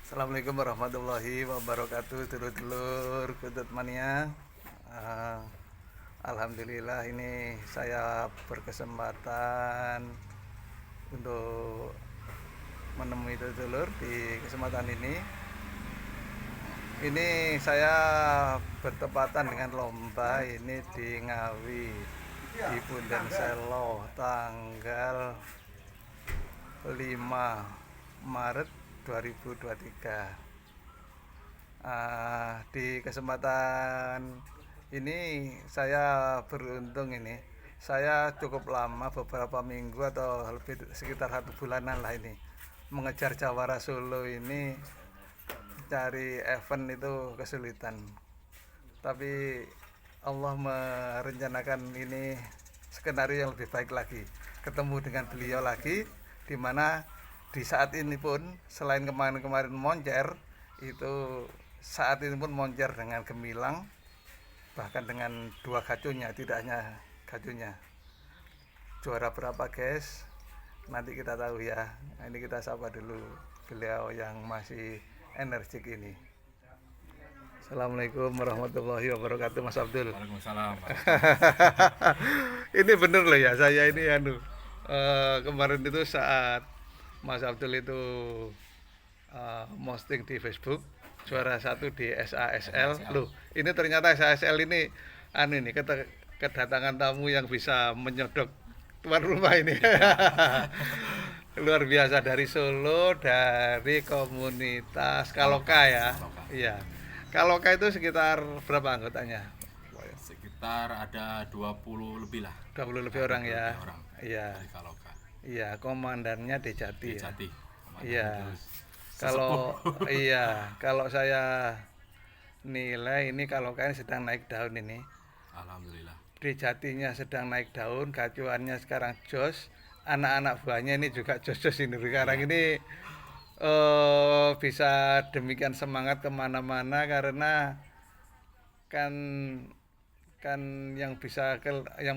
Assalamualaikum warahmatullahi wabarakatuh, dulur-dulur Kudut Mania. Eh, Alhamdulillah ini saya berkesempatan untuk menemui dulur-dulur di kesempatan ini. Ini saya bertepatan dengan lomba ini di Ngawi, di Punden Selo, tanggal 5 Maret 2023. Di kesempatan ini saya beruntung ini. Saya cukup lama, beberapa minggu atau lebih sekitar 1 bulanan lah ini mengejar Jawara Solo ini, cari event itu kesulitan. Tapi Allah merencanakan ini skenario yang lebih baik lagi. Ketemu dengan beliau lagi, di mana di saat ini pun selain kemarin-kemarin moncer, itu saat ini pun moncer dengan gemilang, bahkan dengan 2 gacunya, tidak hanya gacunya. Juara berapa guys? Nanti kita tahu ya. Ini kita sapa dulu beliau yang masih energik ini. Assalamualaikum warahmatullahi wabarakatuh, Mas Abdul. Waalaikumsalam. Ini bener loh ya, saya ini kemarin itu saat Mas Abdul itu posting di Facebook juara 1 di SASL. Loh, ini ternyata SASL ini ini kedatangan tamu yang bisa menyodok tuan rumah ini. Luar biasa, dari Solo, dari komunitas Kaloka ya. Iya. Kaloka itu sekitar berapa anggotanya? Sekitar ada 20 lebih lah. 20 lebih orang ya. Orang Iya. dari Kaloka. Iya, komandannya Dejati. Ya. Jati. Iya. Kalau saya nilai ini Kaloka ini sedang naik daun ini. Alhamdulillah. Dejatinya sedang naik daun, gacuannya sekarang jos, anak-anak buahnya ini juga jos-jos ini. Sekarang ini bisa demikian semangat kemana-mana karena kan yang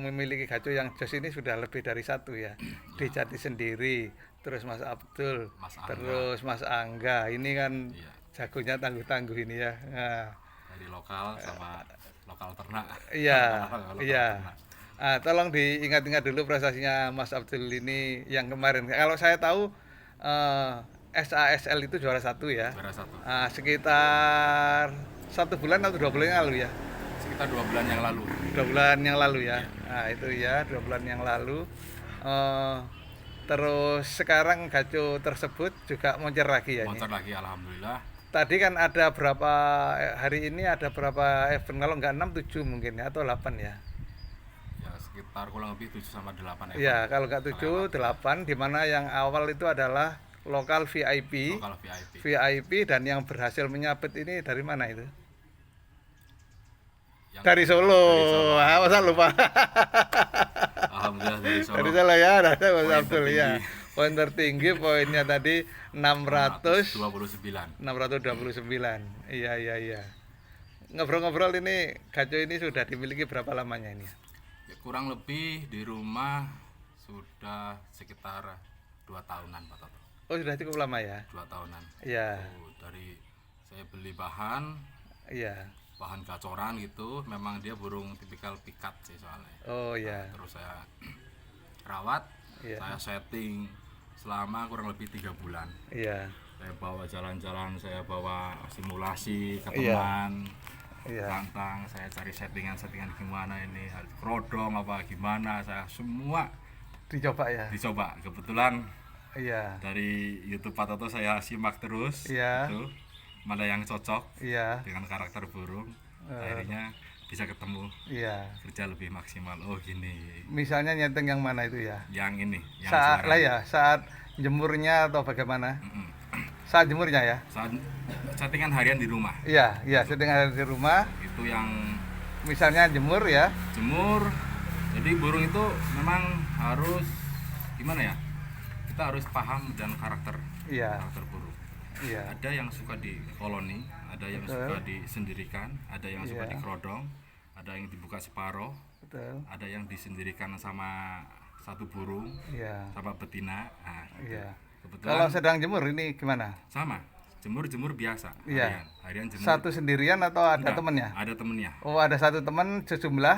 memiliki gaco yang jos ini sudah lebih dari satu ya. Dejati sendiri, terus Mas Abdul, terus Mas Angga. Ini kan jagonya tangguh-tangguh ini ya. Nah, Dari lokal sama lokal ternak. iya, Lokal iya. ternak. Tolong diingat-ingat dulu prestasinya Mas Abdul ini yang kemarin. Kalau saya tahu SASL itu juara 1 ya. Juara 1. Sekitar 1 bulan atau 2 bulan yang lalu ya. Sekitar 2 bulan yang lalu. 2 bulan yang lalu ya. Nah itu ya 2 bulan yang lalu. Terus sekarang gaco tersebut juga moncer lagi ya. Moncer lagi, alhamdulillah. Tadi kan ada berapa, hari ini ada berapa event, kalau nggak 6 7 mungkin ya, atau 8 ya. Ya sekitar kurang lebih 7 sama 8 event. Ya kalau nggak 7 8, di mana yang awal itu adalah lokal VIP. Lokal VIP. VIP, dan yang berhasil menyabet ini dari mana itu? Dari Dari Solo. Solo. Masa lupa. Alhamdulillah dari Solo. Dari Solo ya, ada Mas Poin Abdul ya. Poin tertinggi, poinnya tadi 629. 629. Iya. Ngobrol-ngobrol, ini gaco ini sudah dimiliki berapa lamanya ini? Ya, kurang lebih di rumah sudah sekitar 2 tahunan Pak Toto. Oh, sudah cukup lama ya? 2 tahunan. Iya. Dari saya beli bahan Iya. gacoran gitu, memang dia burung tipikal pikat sih soalnya. Oh iya. Terus saya rawat, Iya. saya setting selama kurang lebih 3 bulan. Iya. Saya bawa jalan-jalan, saya bawa simulasi ke Iya. teman. Iya. Tantang, saya cari settingan gimana ini, kerodong apa gimana, saya semua Dicoba ya? dicoba. Kebetulan Iya. dari YouTube Pak Toto saya simak terus, Iya. itu mana yang cocok Iya. dengan karakter burung. Akhirnya bisa ketemu, Iya. kerja lebih maksimal. Oh gini, Misalnya nyenteng yang mana itu ya? yang ini, yang Saat juara. lah ya, saat jemurnya atau bagaimana? Mm-mm. Saat jemurnya ya? Saat settingan harian di rumah, Iya, sedang ada di rumah. itu yang Misalnya jemur ya. jemur. Jadi burung itu memang harus gimana ya? Kita harus paham dan karakter Iya. burung. Iya. Ada yang suka di koloni, ada yang Betul. suka disendirikan, ada yang suka Iya. di kerodong, ada yang dibuka separoh, Betul. ada yang disendirikan sama satu burung Iya. sama betina. Nah, Iya. kebetulan Kalau sedang jemur ini gimana? sama Jemur biasa. Iya. Harian jemur. Satu sendirian atau ada Enggak, temennya? ada temennya. Oh, ada satu teman sejumlah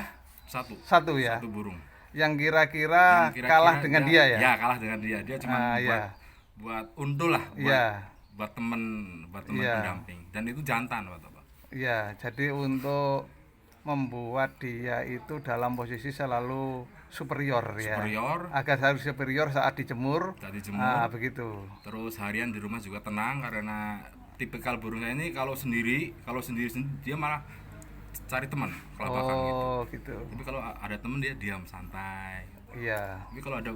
satu ya. Satu burung. Yang kira-kira Yang kalah dengan dia ya? Ya, kalah dengan dia. Dia cuma Iya. buat untul lah, Iya. buat temen Iya. pendamping. Dan itu jantan, Pak. Iya, jadi untuk membuat dia itu dalam posisi selalu superior ya. Superior. Agar selalu superior saat dijemur. Saat dijemur. Begitu. Terus harian di rumah juga tenang karena tipikal burung saya ini kalau sendiri dia malah cari teman kelabakan gitu. Oh, gitu. Tapi kalau ada teman dia diam santai. Iya. Tapi kalau ada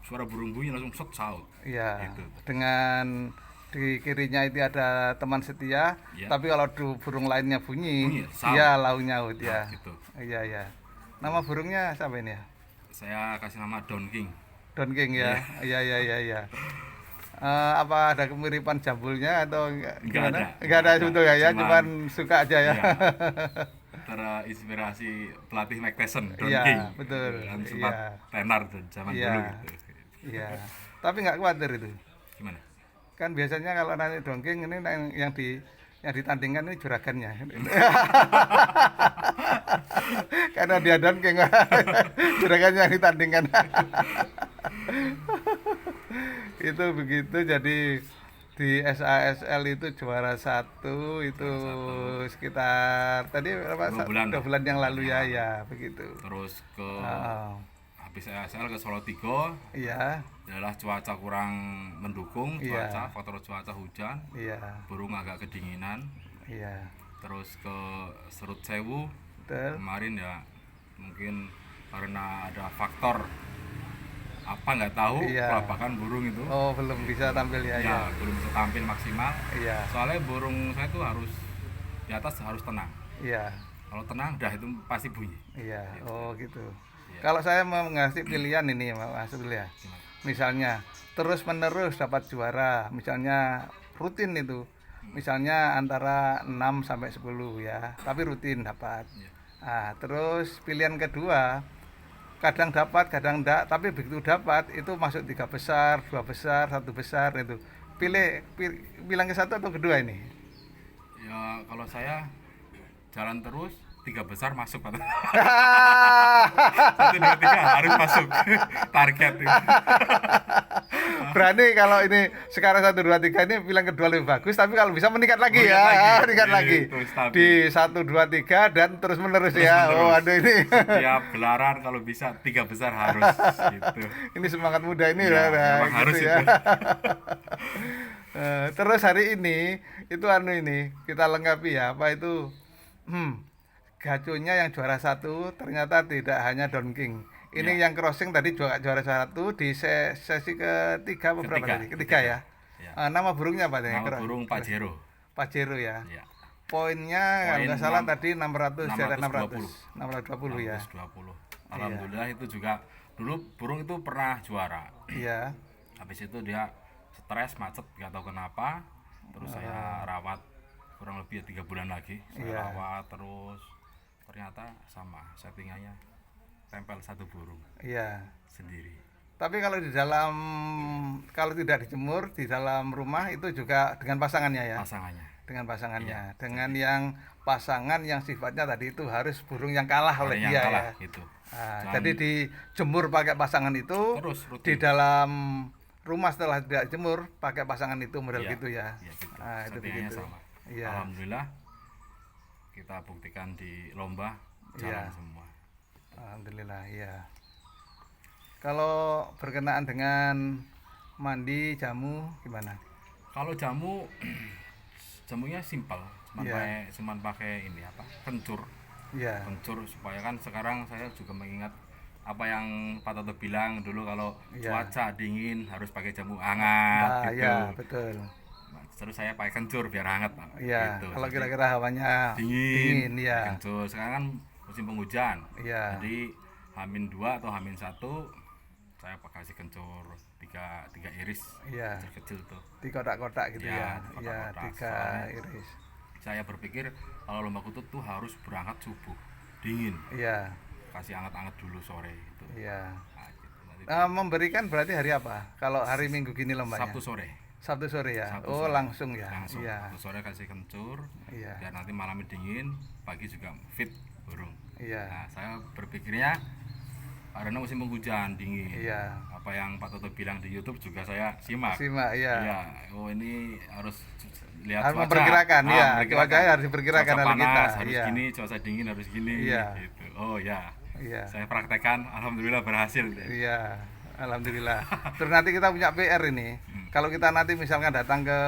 suara burung bunyi langsung saut. Iya. Gitu. Dengan di kirinya itu ada teman setia, Ya. tapi kalau burung lainnya bunyi, saut. dia lau nyaut Nah, ya. gitu. Iya, iya. Nama burungnya siapa ini ya? Saya kasih nama Don King. Don King ya. Iya, iya, iya, iya. Apa ada kemiripan jambulnya atau gimana? Enggak ada sebetulnya ya, cuman suka aja ya. Iya. Terinspirasi pelatih Mike Tyson, Don Iya, King. betul. Yang sempat Iya. tenar zaman Iya. dulu gitu. Iya. Tapi nggak khawatir itu. Gimana? Kan biasanya kalau nanti dongking ini yang ditandingkan ini juragannya. Karena dia dongking, juragannya yang ditandingkan. Itu begitu, jadi di SASL itu juara 1 itu sekitar tadi berapa? 2 bulan yang lalu ya, ya begitu. Terus ke Oh, habis ASL ke Solo 3 iya, adalah cuaca kurang mendukung, Iya. faktor cuaca hujan, iya, burung agak kedinginan. iya, Terus ke Serut Sewu betul. kemarin ya mungkin karena ada faktor apa nggak tahu, Iya. kelabakan burung itu Oh, belum bisa tampil ya, ya. belum bisa tampil maksimal. Iya, Soalnya burung saya tuh harus di atas harus tenang. iya, Kalau tenang dah itu pasti bunyi. iya. Oh, gitu. Iya. Kalau saya mau ngasih pilihan ini, Mas Dul ya. Gimana? Misalnya terus-menerus dapat juara, misalnya rutin itu. Misalnya antara 6 sampai 10 ya, tapi rutin dapat. Iya. Terus pilihan kedua, kadang dapat, kadang enggak, tapi begitu dapat itu masuk 3 besar, 2 besar, 1 besar itu. Bilang ke satu atau kedua ini? Ya kalau saya jalan terus 3 besar masuk Pak. 1, 2, 3 harus masuk target itu. Berani kalau ini sekarang 1 2 3 ini bilang kedua lebih bagus, tapi kalau bisa meningkat lagi Meningkat ya, lagi. meningkat lagi. Itu stabil. Di 1 2 3 dan terus menerus ya. Terus-menerus. Oh, aduh ini. Tiap gelaran kalau bisa 3 besar harus gitu. Ini semangat muda ini Ya, ya, memang harus ya. itu. Terus hari ini itu ini kita lengkapi ya, apa itu gaconya yang juara 1 ternyata tidak hanya Don King. Ini Ya. yang crossing tadi juara 1 di sesi ketiga beberapa tadi? Ketiga ya. Ya. Nama burungnya apa nih? Nama burung Pajero. Pajero ya. Ya. Poinnya kalau nggak salah tadi 600 di atas 620. 620 ya. 620. Alhamdulillah itu juga dulu burung itu pernah juara. Iya. Habis itu dia stres macet nggak tahu kenapa. Terus saya rawat kurang lebih 3 bulan lagi. Saya Iya. rawat terus ternyata sama settingannya tempel satu burung Iya. sendiri. Tapi kalau kalau tidak dijemur di dalam rumah itu juga dengan pasangannya ya. Pasangannya. Dengan pasangannya, Iya. dengan yang pasangan yang sifatnya tadi itu harus burung yang kalah oleh Yang dia kalah, ya. gitu. Jadi dijemur pakai pasangan itu, Terus rutin. di dalam rumah setelah tidak jemur pakai pasangan itu model Iya, gitu ya. iya gitu. Itu Settingannya begitu. sama. Iya. Alhamdulillah kita buktikan di lomba jalan Iya. semua. Alhamdulillah ya. Kalau berkenaan dengan mandi jamu gimana? Kalau jamunya simpel, Iya. cuman pakai ini apa? Kencur. Iya. Kencur supaya kan sekarang saya juga mengingat apa yang Pak Toto bilang dulu kalau Iya. cuaca dingin harus pakai jamu hangat gitu. Iya, betul. Terus saya pakai kencur biar hangat Pak. Iya, Gitu. kalau Jadi kira-kira hawanya dingin, ya. kencur. Sekarang kan musim penghujan. Iya. Jadi H-2 atau H-1 saya kasih kencur tiga iris Iya. kecil tuh. Di kotak-kotak gitu Iya, ya. di Iya, kotak-kotak. 3 Soalnya iris. saya berpikir kalau lomba kutub tuh harus berangkat subuh dingin, Iya, kasih anget-anget dulu sore itu. iya. Nah, gitu. Nanti Memberikan berarti hari apa? Kalau hari Minggu gini lombanya? Sabtu sore. Sabtu sore ya. Sabtu Oh, sore. langsung ya. Langsung. Iya. Sabtu sore kasih kencur. Iya. Biar nanti malamnya dingin, pagi juga fit burung. Iya. Nah, saya berpikirnya karena musim penghujan dingin. Iya. Apa yang Pak Toto bilang di YouTube juga saya simak. Simak ya. Iya. Oh, ini harus lihat Harus cuaca. memperkirakan, Ah, ya. memperkirakan. Cuacanya harus diperkirakan Cuaca oleh kita. panas harus Iya. gini, cuaca dingin harus gini. Iya. Gitu. Oh ya. Iya. Saya praktekkan, alhamdulillah berhasil. Iya. Alhamdulillah. Terus nanti kita punya PR ini. Kalau kita nanti misalkan datang ke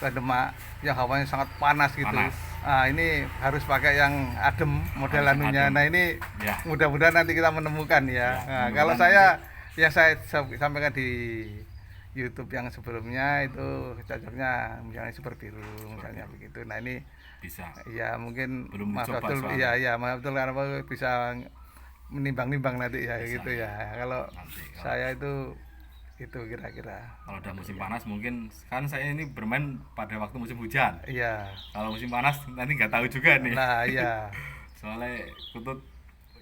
Demak yang hawanya sangat panas gitu. Panas. Ah, ini harus pakai yang adem model Harus anunya. adem. Nah, ini Ya. mudah-mudahan nanti kita menemukan ya. Ya, Nah, mudah-mudahan kalau yang saya sampaikan di YouTube yang sebelumnya itu cocoknya misalnya super biru misalnya begitu. Nah, ini Bisa. ya mungkin Belum Mas dicoba Abdul soalnya. iya Mas Abdul kan bisa menimbang-nimbang nanti ya Bisa. gitu ya. Kalau Nanti, kalau- saya itu kira-kira. Kalau udah musim panas mungkin kan saya ini bermain pada waktu musim hujan. Iya. Kalau musim panas nanti nggak tahu juga nih. Nah, iya. Soalnya kutut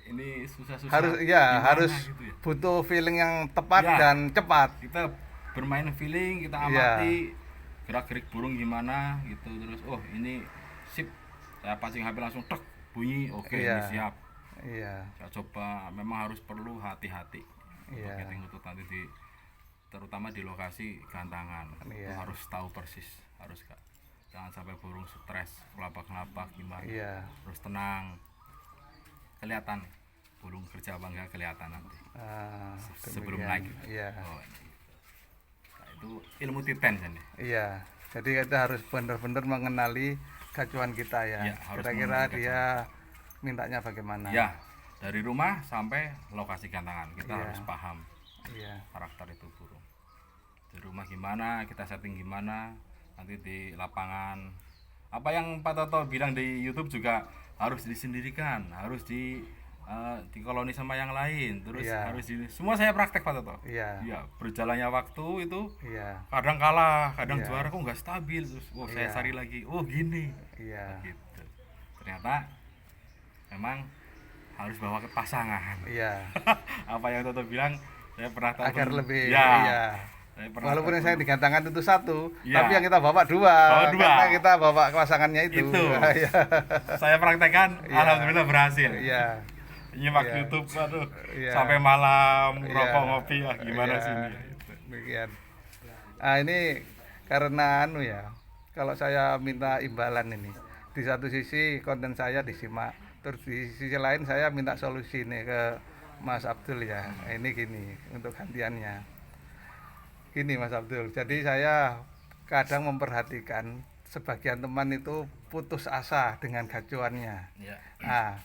ini susah-susah. Harus gimana harus gitu ya. butuh feeling yang tepat Ya. dan cepat. Kita bermain feeling, kita Iya. amati gerak-gerik burung gimana gitu terus. Oh ini sip. Saya pancing HP langsung tek bunyi. Oke Iya. ini siap. Iya. Saya coba. Memang harus perlu hati-hati. Untuk Iya. getting kutut nanti terutama di lokasi gantangan. Itu Iya. harus tahu persis. Harus Kak. Jangan sampai burung stres, kelapa-kelapa gimana. Iya. Terus tenang. Kelihatan burung kerja apa enggak kelihatan nanti. Ah, Sebelum demikian. naik. Iya. Oh, ini. Nah, itu ilmu titen ini. Iya. Jadi kita harus benar-benar mengenali gacuan kita ya. Iya, harus Kira-kira mengenali dia mintanya bagaimana. Ya, dari rumah sampai lokasi gantangan kita Iya. harus paham Iya. karakter itu burung. Di rumah gimana, kita setting gimana, nanti di lapangan. Apa yang Pak Toto bilang di YouTube juga harus disendirikan, harus di koloni sama yang lain, terus Iya. harus semua saya praktek Pak Toto. Iya. Iya, berjalannya waktu itu Iya. kadang kalah, kadang Iya. juara kok nggak stabil, terus saya Iya. cari lagi, oh gini, Iya. gitu. Ternyata memang harus bawa ke pasangan. Iya. Apa yang Toto bilang, saya pernah telepon. Agar lebih ya, iya. saya pernah Walaupun yang saya telepon. digantangan itu satu, Iya. tapi yang kita bawa dua, Bawa dua. karena kita bawa pasangannya itu. Itu. Iya. Saya praktekkan, Iya. alhamdulillah berhasil. Iya. Nyimak Iya. YouTube, aduh, Iya. sampai malam Iya. rokok ngopi, gimana Iya. sih ini? Demikian. Ah, ini karena ya, kalau saya minta imbalan ini, di satu sisi konten saya disimak, terus di sisi lain saya minta solusi nih ke Mas Abdul ya. Ini gini untuk gantiannya. Gini Mas Abdul, jadi saya kadang memperhatikan sebagian teman itu putus asa dengan gacuannya. Ya.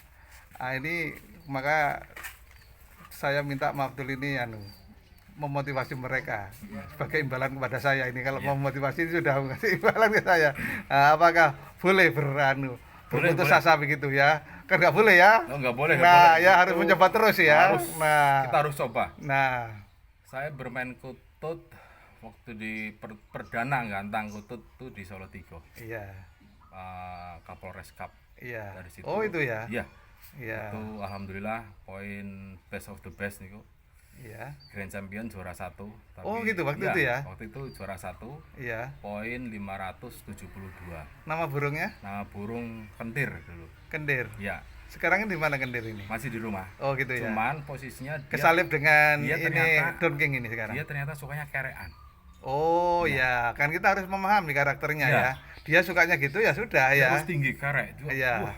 Ini maka saya minta Mas Abdul ini memotivasi mereka sebagai imbalan kepada saya ini. Kalau mau memotivasi sudah mengasih imbalan ke saya. Apakah boleh berputus boleh. asa begitu ya? Kan nggak boleh ya? Oh, nggak boleh. nggak Nah, boleh. ya harus Itu mencoba terus ya. kita harus coba. Nah, Saya bermain kutut waktu di perdana gantang kutut tuh di Solo Tigo, iya, Kapolres Cup. iya. Dari situ. Oh itu ya? Iya. Iya, Itu alhamdulillah poin best of the best nih kok. iya. Grand Champion juara 1. Oh, gitu, waktu itu ya? Waktu itu juara 1, Iya. poin 572. Nama burungnya Nama burung kentir dulu. kendir. Ya, Sekarang di mana kendir ini? masih di rumah. Oh gitu ya. Cuman posisinya Kesalip dengan dia ini ternyata- Don King ini sekarang. dia ternyata sukanya kerean. Oh ya, kan kita harus memahami karakternya Ya. ya. Dia sukanya gitu ya sudah ya. Terus tinggi kerek juga. Iya. Wah,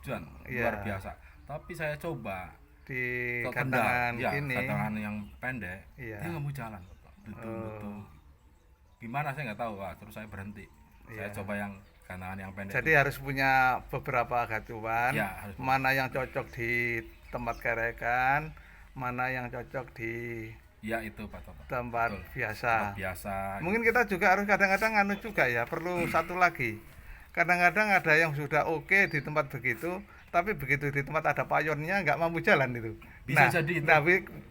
Jan, Iya. luar biasa. Tapi saya coba Di ke gantangan kendal, ya, ini. gantangan yang pendek, Iya. dia nggak mau jalan. Dudu. Gimana saya nggak tahu, Pak. Terus saya berhenti. Saya Iya. coba yang gantangan yang pendek. Jadi harus punya beberapa gacuan. Ya, harus. Mana yang cocok di tempat kerekan, mana yang cocok di Ya itu Pak Toto. tempat Betul. biasa. Tempat biasa. Mungkin kita juga harus kadang-kadang juga ya, perlu satu lagi. Kadang-kadang ada yang sudah oke di tempat begitu, tapi begitu di tempat ada payonnya nggak mampu jalan itu. Bisa jadi itu.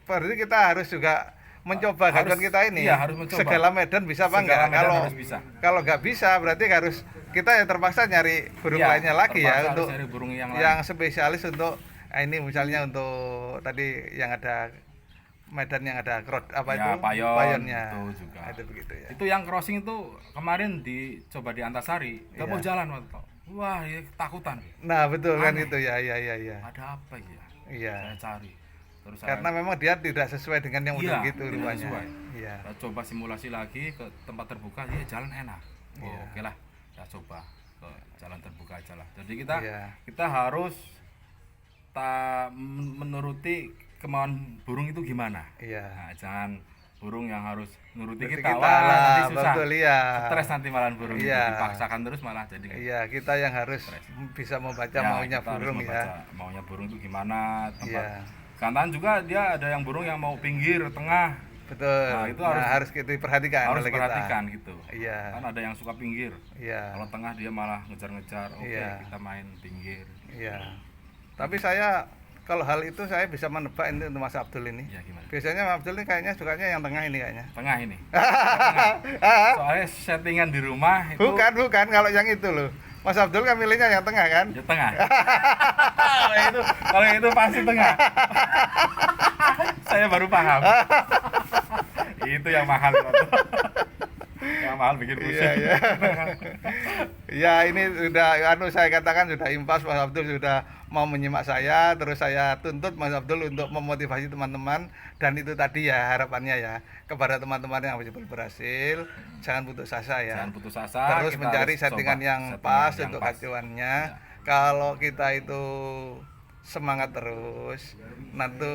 Berarti kita harus juga mencoba Harus, gacuan kita ini. iya, harus mencoba. Segala medan bisa apa Segala enggak? medan Kalau harus bisa. kalau nggak bisa berarti harus kita yang terpaksa nyari burung Iya, lainnya lagi terpaksa ya harus untuk nyari burung yang lain. yang spesialis untuk ini misalnya untuk tadi yang ada medan yang ada apa Ya, itu payon, payonnya. itu juga. Itu begitu ya. Itu yang crossing itu kemarin dicoba di Antasari, nggak mau Iya. jalan waktu itu. Wah, ya ketakutan. Nah, betul kan Aneh. itu ya, ya. Ada apa ya? Iya. Saya cari. Terus Karena memang dia tidak sesuai dengan yang udah Iya, gitu tidak rupanya. sesuai. Iya. saya coba simulasi lagi ke tempat terbuka, ya jalan enak. Oh, Iya. oke lah, saya coba ke jalan terbuka aja lah. Jadi kita Iya. kita harus menuruti kemauan burung itu gimana. Iya. Nah, jangan burung yang harus nuruti Nuruti kita. kita Wah, lah, nanti susah. betul, iya. Stres nanti malah burung itu Iya. dipaksakan terus malah jadi nggak- Iya, kita yang harus bisa membaca Ya, maunya kita harus burung membaca ya. maunya burung itu gimana tempat. Iya. Kantan juga dia ada yang burung yang mau pinggir, tengah. Betul. Nah, itu Nah, harus- harus kita perhatikan Harus oleh kita. perhatikan gitu. Iya. Kan ada yang suka pinggir. Iya. Kalau tengah dia malah ngejar-ngejar. Oke, Iya. kita main pinggir. Iya. Tapi saya kalau hal itu saya bisa menebak ini untuk Mas Abdul ini. Ya gimana? Biasanya Mas Abdul ini kayaknya sukanya yang tengah ini kayaknya. Tengah ini. Tengah. Soalnya settingan di rumah itu Bukan kalau yang itu loh. Mas Abdul kan milihnya yang tengah kan? ya tengah. Kalau itu pasti tengah. Saya baru paham. Itu yang mahal. Yang mahal bikin pusing. Iya, iya. Ya ini sudah saya katakan sudah impas. Mas Abdul sudah mau menyimak saya, terus saya tuntut Mas Abdul untuk memotivasi teman-teman, dan itu tadi ya harapannya ya kepada teman-teman yang berhasil, jangan putus asa ya. Jangan putus asa. Terus kita mencari harus settingan coba yang settingan pas yang untuk pas. kacuannya. Ya. Kalau kita itu semangat terus, nanti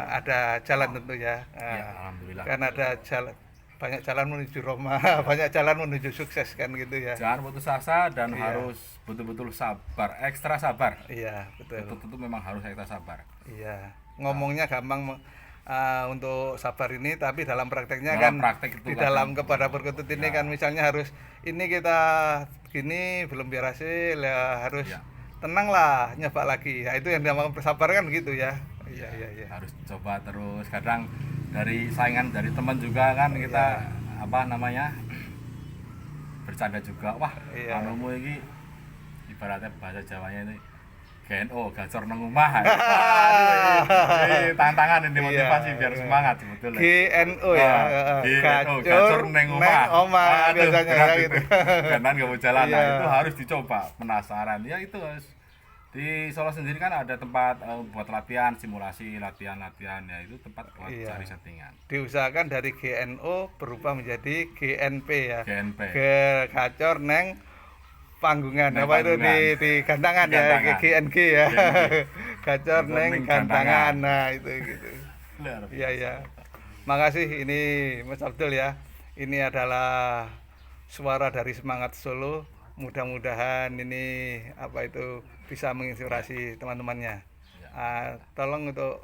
ada jalan tentu ya. Ya, alhamdulillah. Kan ada jalan, banyak jalan menuju Roma, banyak jalan menuju sukses kan gitu ya. Jangan putus asa dan Iya. harus betul-betul sabar, ekstra sabar. Iya, betul. Itu memang harus ekstra sabar. Iya. Ngomongnya gampang untuk sabar ini, tapi dalam prakteknya Dalam kan praktek itu di kadang- dalam kepada berkutut ini Ya. kan misalnya harus ini kita gini belum berhasil ya, harus Ya. tenang lah, nyoba lagi. Ya, itu yang namanya sabar kan gitu ya. Iya. Harus coba terus. Kadang dari saingan dari teman juga kan kita apa namanya bercanda juga. Wah, Iya. anumu ini ibaratnya bahasa Jawanya ini GNO, gacor nang omah. Ini tantangan ini motivasi Iya, biar iya. semangat sebetulnya. GNO ya. GNO, gacor neng omah. omah Aduh, biasanya berat ya itu. gitu. Kanan nggak mau jalan. Nah, Iya. itu harus dicoba. Penasaran ya, itu harus. Di Solo sendiri kan ada tempat buat latihan, simulasi latihan ya, itu tempat buat Iya. cari settingan. Diusahakan dari GNO berubah menjadi GNP ya. GNP. Gacor neng panggungan Neng apa itu panggungan. di gantangan Di ya, gantangan. GNG ya. GNG. Gacor neng gantangan. Nah, itu gitu. Luar Iya ya. Makasih ini Mas Abdul ya. Ini adalah suara dari Semangat Solo. Mudah-mudahan ini apa itu bisa menginspirasi teman-temannya. Tolong untuk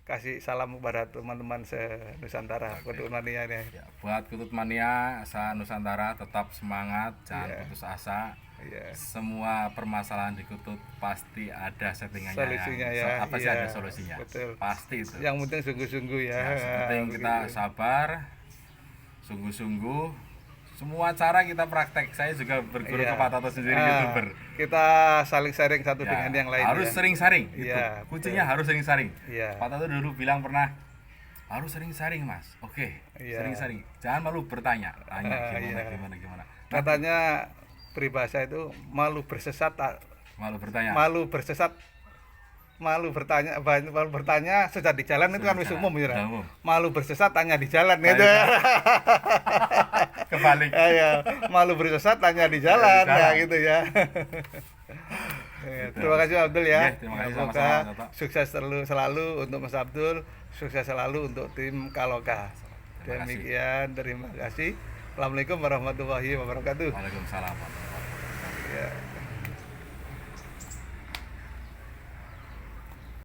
kasih salam kepada teman-teman se-Nusantara, Kutub Mania ini. Ya, buat Kutub Mania, asa Nusantara tetap semangat, jangan Iya. putus asa. Iya. Semua permasalahan di Kutub pasti ada settingannya. Solusinya yang- ya, Apa sih iya. ada solusinya? Betul. Pasti itu. Yang penting sungguh-sungguh ya. Ya, yang penting kita begitu. sabar, sungguh-sungguh. Semua cara kita praktek. Saya juga berguru Iya. ke Pak Toto sendiri, Ah, YouTuber. Kita saling sharing satu Ya, dengan yang lain. harus ya. sering saring. Iya, Kuncinya betul. harus sering saring. Iya. Pak Toto dulu bilang pernah harus sering saring, Mas. Oke, Iya. sering saring. Jangan malu bertanya. Tanya Iya. gimana. Katanya peribahasa itu malu bersesat Malu bertanya. malu bertanya sejak di jalan itu kan wis umum ya. Sudah umum. Malu bersesat tanya di jalan Tanya itu. di Kebalik. Ya, malu bersesat tanya di jalan Di ya jalan. gitu ya. Ya, terima kasih Abdul ya. Iya, terima kasih Semoga sama-sama, Bapak. sukses selalu untuk Mas Abdul, sukses selalu untuk tim Kaloka. Terima kasih. Demikian, terima kasih. Assalamualaikum warahmatullahi wabarakatuh. Waalaikumsalam. Ya.